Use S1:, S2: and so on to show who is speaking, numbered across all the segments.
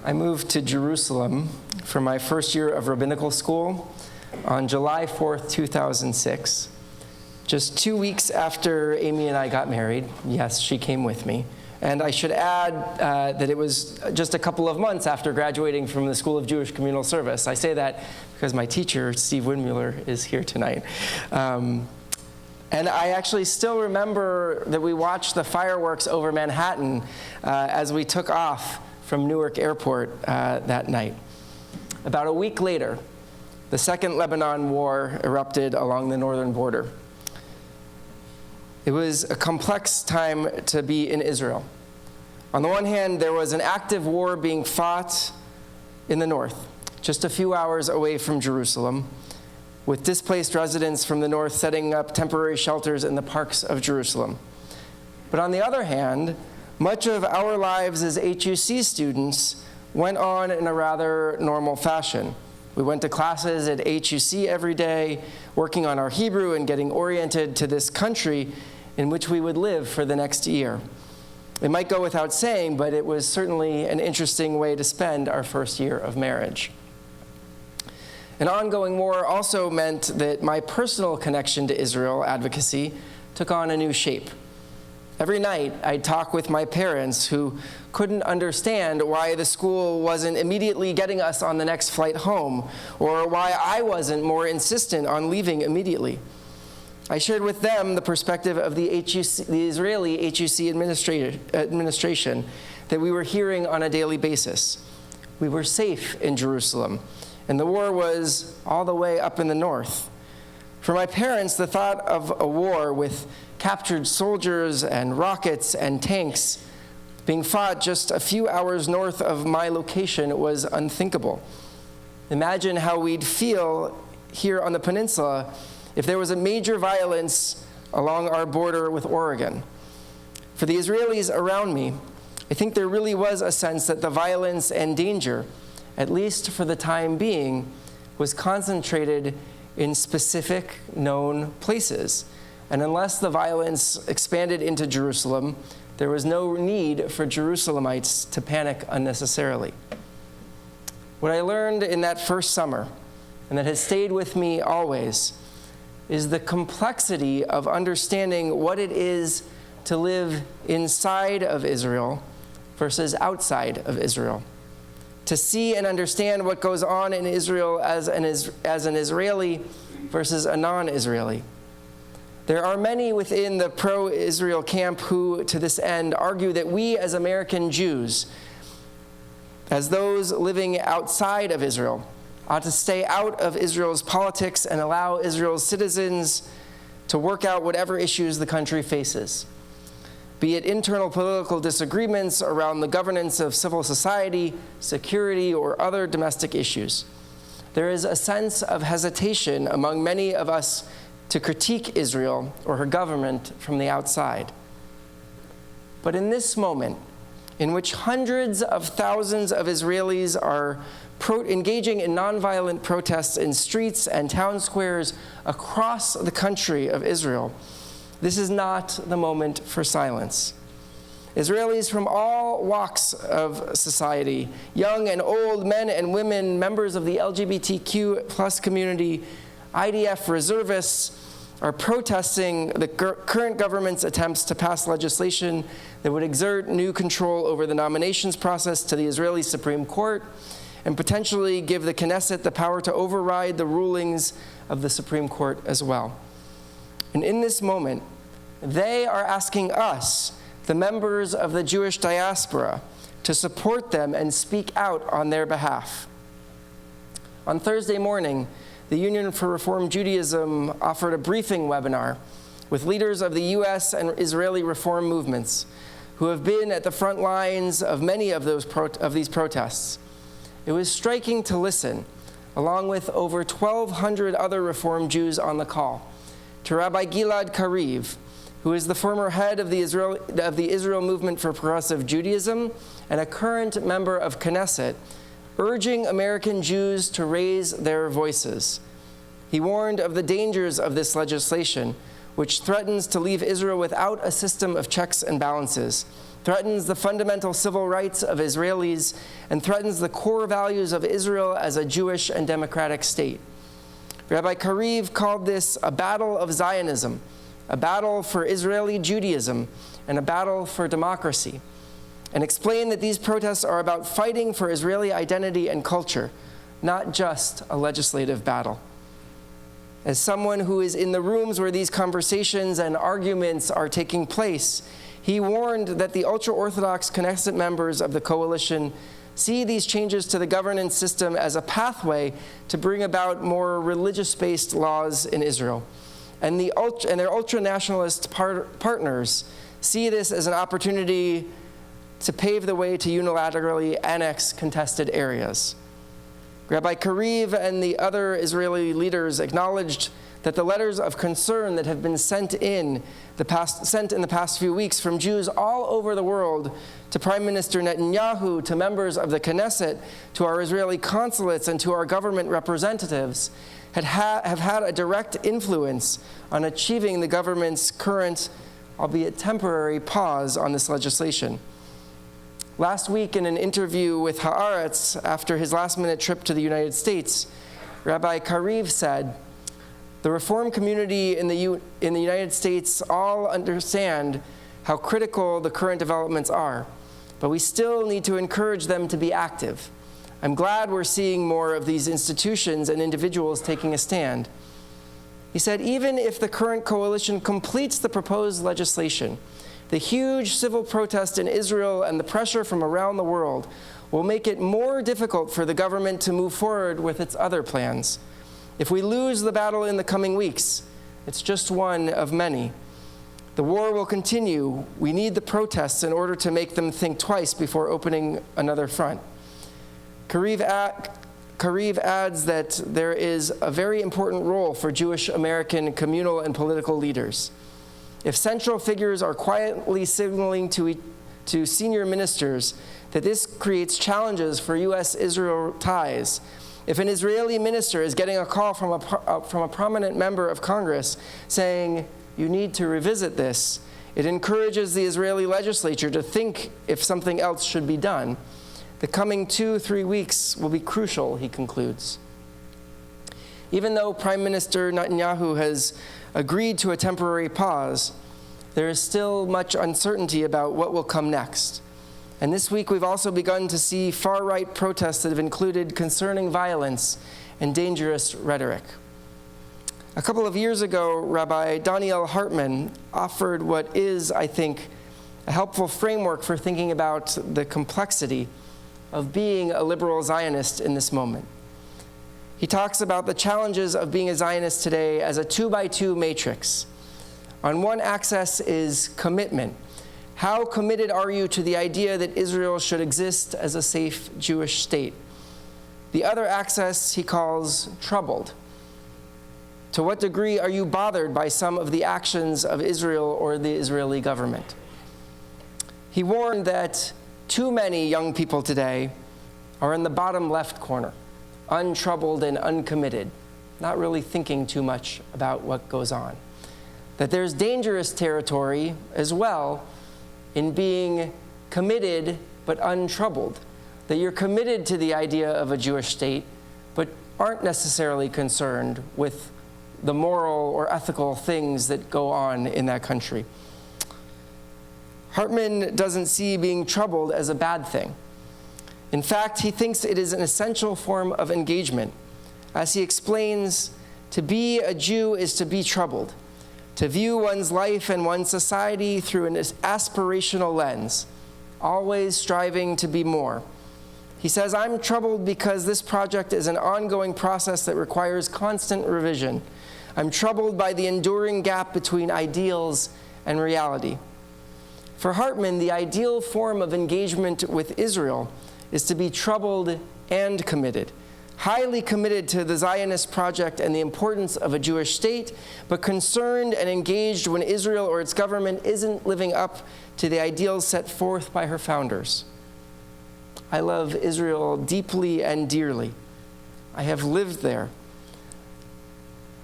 S1: I moved to Jerusalem for my first year of rabbinical school on July 4th, 2006. Just 2 weeks after Amy and I got married. Yes, she came with me. And I should add that it was just a couple of months after graduating from the School of Jewish Communal Service. I say that because my teacher, Steve Windmuller, is here tonight. And I actually still remember that we watched the fireworks over Manhattan as we took off from Newark Airport that night. About a week later, the Second Lebanon War erupted along the northern border. It was a complex time to be in Israel. On the one hand, there was an active war being fought in the north, just a few hours away from Jerusalem, with displaced residents from the north setting up temporary shelters in the parks of Jerusalem. But on the other hand, much of our lives as HUC students went on in a rather normal fashion. We went to classes at HUC every day, working on our Hebrew and getting oriented to this country in which we would live for the next year. It might go without saying, but it was certainly an interesting way to spend our first year of marriage. An ongoing war also meant that my personal connection to Israel advocacy took on a new shape. Every night, I'd talk with my parents who couldn't understand why the school wasn't immediately getting us on the next flight home, or why I wasn't more insistent on leaving immediately. I shared with them the perspective of the Israeli HUC administration that we were hearing on a daily basis. We were safe in Jerusalem, and the war was all the way up in the north. For my parents, the thought of a war with captured soldiers and rockets and tanks being fought just a few hours north of my location was unthinkable. Imagine how we'd feel here on the peninsula if there was a major violence along our border with Oregon. For the Israelis around me, I think there really was a sense that the violence and danger, at least for the time being, was concentrated in specific known places. And unless the violence expanded into Jerusalem, there was no need for Jerusalemites to panic unnecessarily. What I learned in that first summer, and that has stayed with me always, is the complexity of understanding what it is to live inside of Israel versus outside of Israel. To see and understand what goes on in Israel as an Israeli versus a non-Israeli. There are many within the pro-Israel camp who, to this end, argue that we as American Jews, as those living outside of Israel, ought to stay out of Israel's politics and allow Israel's citizens to work out whatever issues the country faces, be it internal political disagreements around the governance of civil society, security, or other domestic issues. There is a sense of hesitation among many of us to critique Israel or her government from the outside. But in this moment, in which hundreds of thousands of Israelis are engaging in nonviolent protests in streets and town squares across the country of Israel, this is not the moment for silence. Israelis from all walks of society, young and old, men and women, members of the LGBTQ plus community, IDF reservists, are protesting the current government's attempts to pass legislation that would exert new control over the nominations process to the Israeli Supreme Court and potentially give the Knesset the power to override the rulings of the Supreme Court as well. And in this moment, they are asking us, the members of the Jewish diaspora, to support them and speak out on their behalf. On Thursday morning, the Union for Reform Judaism offered a briefing webinar with leaders of the U.S. and Israeli reform movements who have been at the front lines of many of these protests. It was striking to listen, along with over 1,200 other Reform Jews on the call, to Rabbi Gilad Kariv, who is the former head of the Israel Movement for Progressive Judaism and a current member of Knesset, urging American Jews to raise their voices. He warned of the dangers of this legislation, which threatens to leave Israel without a system of checks and balances, threatens the fundamental civil rights of Israelis, and threatens the core values of Israel as a Jewish and democratic state. Rabbi Kariv called this a battle of Zionism, a battle for Israeli Judaism, and a battle for democracy, and explained that these protests are about fighting for Israeli identity and culture, not just a legislative battle. As someone who is in the rooms where these conversations and arguments are taking place, he warned that the ultra-Orthodox Knesset members of the coalition see these changes to the governance system as a pathway to bring about more religious-based laws in Israel. And their ultra-nationalist partners see this as an opportunity to pave the way to unilaterally annex contested areas. Rabbi Kariv and the other Israeli leaders acknowledged that the letters of concern that have been sent in the past few weeks from Jews all over the world to Prime Minister Netanyahu, to members of the Knesset, to our Israeli consulates, and to our government representatives have had a direct influence on achieving the government's current, albeit temporary, pause on this legislation. Last week, in an interview with Haaretz after his last-minute trip to the United States, Rabbi Kariv said, "The Reform community in the United States all understand how critical the current developments are, but we still need to encourage them to be active. I'm glad we're seeing more of these institutions and individuals taking a stand." He said, even if the current coalition completes the proposed legislation, the huge civil protest in Israel and the pressure from around the world will make it more difficult for the government to move forward with its other plans. If we lose the battle in the coming weeks, it's just one of many. The war will continue. We need the protests in order to make them think twice before opening another front. Kariv adds that there is a very important role for Jewish American communal and political leaders. If central figures are quietly signaling to senior ministers that this creates challenges for U.S.-Israel ties, if an Israeli minister is getting a call from a prominent member of Congress saying, "You need to revisit this," it encourages the Israeli legislature to think if something else should be done. The coming 2-3 weeks will be crucial, he concludes. Even though Prime Minister Netanyahu has agreed to a temporary pause, there is still much uncertainty about what will come next. And this week we've also begun to see far-right protests that have included concerning violence and dangerous rhetoric. A couple of years ago, Rabbi Daniel Hartman offered what is, I think, a helpful framework for thinking about the complexity of being a liberal Zionist in this moment. He talks about the challenges of being a Zionist today as a 2x2 matrix. On one axis is commitment. How committed are you to the idea that Israel should exist as a safe Jewish state? The other axis he calls troubled. To what degree are you bothered by some of the actions of Israel or the Israeli government? He warned that too many young people today are in the bottom left corner, untroubled and uncommitted, not really thinking too much about what goes on. That there's dangerous territory as well in being committed but untroubled. That you're committed to the idea of a Jewish state, but aren't necessarily concerned with the moral or ethical things that go on in that country. Hartman doesn't see being troubled as a bad thing. In fact, he thinks it is an essential form of engagement. As he explains, to be a Jew is to be troubled, to view one's life and one's society through an aspirational lens, always striving to be more. He says, I'm troubled because this project is an ongoing process that requires constant revision. I'm troubled by the enduring gap between ideals and reality. For Hartman, the ideal form of engagement with Israel is to be troubled and committed, highly committed to the Zionist project and the importance of a Jewish state, but concerned and engaged when Israel or its government isn't living up to the ideals set forth by her founders. I love Israel deeply and dearly. I have lived there.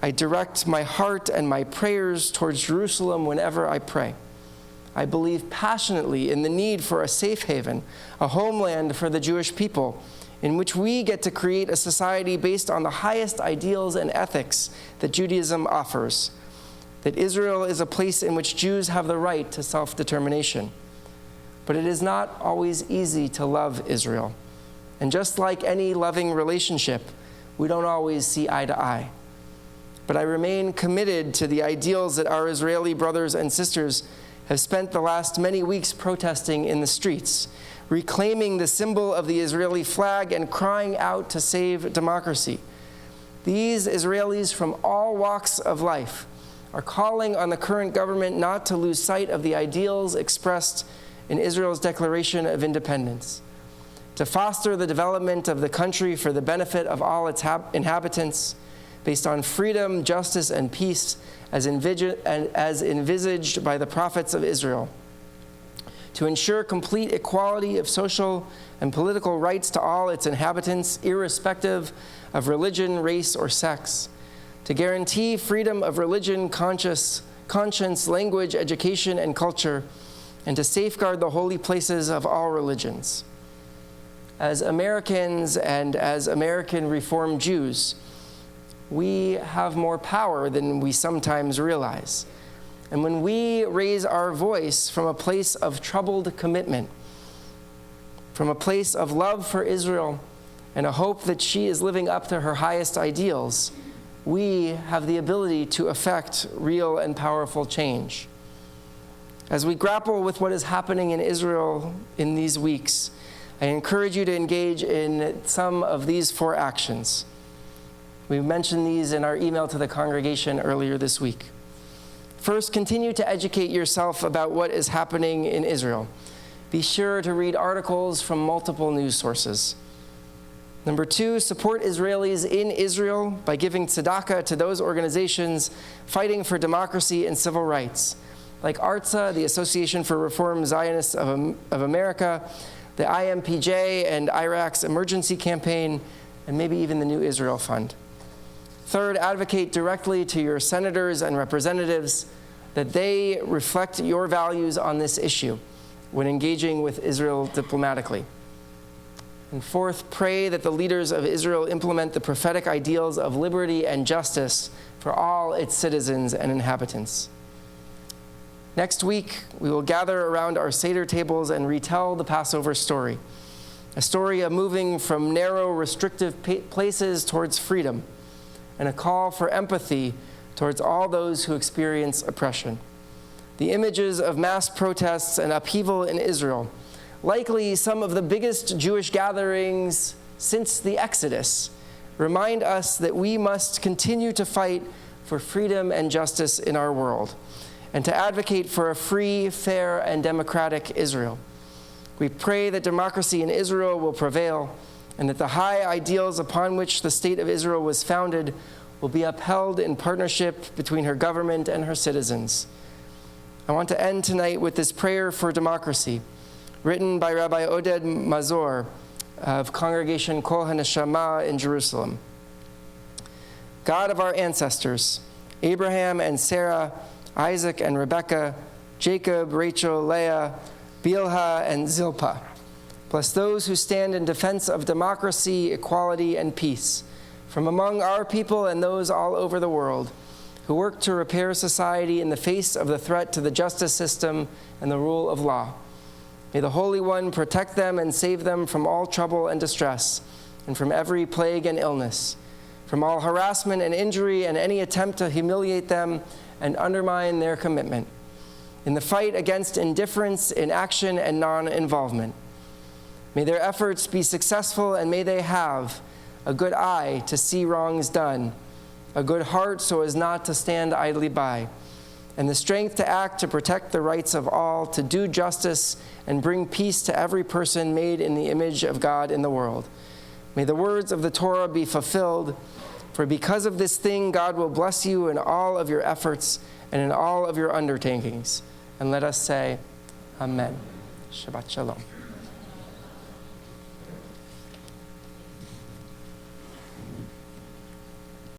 S1: I direct my heart and my prayers towards Jerusalem whenever I pray. I believe passionately in the need for a safe haven, a homeland for the Jewish people, in which we get to create a society based on the highest ideals and ethics that Judaism offers, that Israel is a place in which Jews have the right to self-determination. But it is not always easy to love Israel. And just like any loving relationship, we don't always see eye to eye. But I remain committed to the ideals that our Israeli brothers and sisters have spent the last many weeks protesting in the streets, reclaiming the symbol of the Israeli flag and crying out to save democracy. These Israelis from all walks of life are calling on the current government not to lose sight of the ideals expressed in Israel's Declaration of Independence, to foster the development of the country for the benefit of all its inhabitants, based on freedom, justice, and peace as envisaged by the prophets of Israel, to ensure complete equality of social and political rights to all its inhabitants, irrespective of religion, race, or sex, to guarantee freedom of religion, conscience, language, education, and culture, and to safeguard the holy places of all religions. As Americans and as American Reformed Jews, we have more power than we sometimes realize. And when we raise our voice from a place of troubled commitment, from a place of love for Israel and a hope that she is living up to her highest ideals, we have the ability to effect real and powerful change. As we grapple with what is happening in Israel in these weeks, I encourage you to engage in some of these 4 actions. We mentioned these in our email to the congregation earlier this week. First, continue to educate yourself about what is happening in Israel. Be sure to read articles from multiple news sources. Number 2, support Israelis in Israel by giving tzedakah to those organizations fighting for democracy and civil rights, like ARTSA, the Association for Reform Zionists of America, the IMPJ and Iraq's Emergency Campaign, and maybe even the New Israel Fund. Third, advocate directly to your senators and representatives that they reflect your values on this issue when engaging with Israel diplomatically. And fourth, pray that the leaders of Israel implement the prophetic ideals of liberty and justice for all its citizens and inhabitants. Next week, we will gather around our Seder tables and retell the Passover story, a story of moving from narrow, restrictive places towards freedom, and a call for empathy towards all those who experience oppression. The images of mass protests and upheaval in Israel, likely some of the biggest Jewish gatherings since the Exodus, remind us that we must continue to fight for freedom and justice in our world, and to advocate for a free, fair, and democratic Israel. We pray that democracy in Israel will prevail, and that the high ideals upon which the state of Israel was founded will be upheld in partnership between her government and her citizens. I want to end tonight with this prayer for democracy, written by Rabbi Oded Mazor of Congregation Kol HaNeshama in Jerusalem. God of our ancestors, Abraham and Sarah, Isaac and Rebekah, Jacob, Rachel, Leah, Bilhah, and Zilpah, bless those who stand in defense of democracy, equality, and peace, from among our people and those all over the world, who work to repair society in the face of the threat to the justice system and the rule of law. May the Holy One protect them and save them from all trouble and distress, and from every plague and illness, from all harassment and injury and any attempt to humiliate them and undermine their commitment, in the fight against indifference, inaction, and non-involvement. May their efforts be successful, and may they have a good eye to see wrongs done, a good heart so as not to stand idly by, and the strength to act to protect the rights of all, to do justice and bring peace to every person made in the image of God in the world. May the words of the Torah be fulfilled, for because of this thing, God will bless you in all of your efforts and in all of your undertakings. And let us say, Amen. Shabbat Shalom.